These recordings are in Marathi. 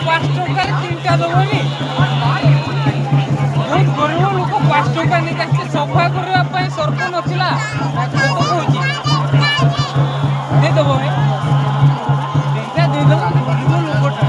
5 ଟଙ୍କାରେ 3ଟା ଦେବନି। ବହୁତ ଗରିବ ଲୋକ 5 ଟଙ୍କା ନେଇକି ଆସିছে ସଫା କରିବା ପାଇଁ ସର୍ପ ନଥିଲା କହୁଛି ଦେଇଦେବ ଭାଇ ଦୁଇଟା ଦେଇଦେବ ଗରିବ ଲୋକଟା।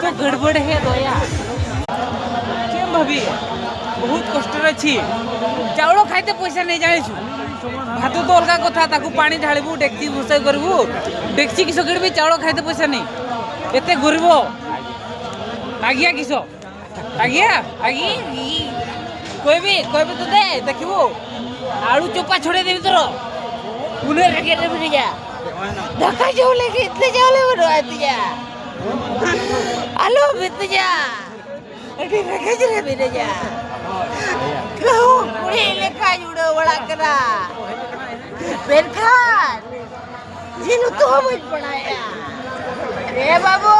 तो गड़बड़ है दया केम भाभी बहुत कष्ट अच्छी चाउल खाइते पैसा नहीं जानी भात तो अलग कथा ताकू पानी ढालबू डेक्ची रोषे करबू डेक्ची किस किणबी चाउल खाइते पैसा नहीं एते गरीब आज्ञा किस आज्ञा आगे कहबी तो दे देखबू आलू चोपा छोड़े देवी तोर उन्हें रखे देवी जा धक्का चाउल इतने चाउल बनवा दिया आलू बीत जा एटी रखे जरे बीरे जा कहू कुड़ी लेखा जुड़ो बड़ा करा बेन खान जिनु तो मत पढ़ाया रे बाबू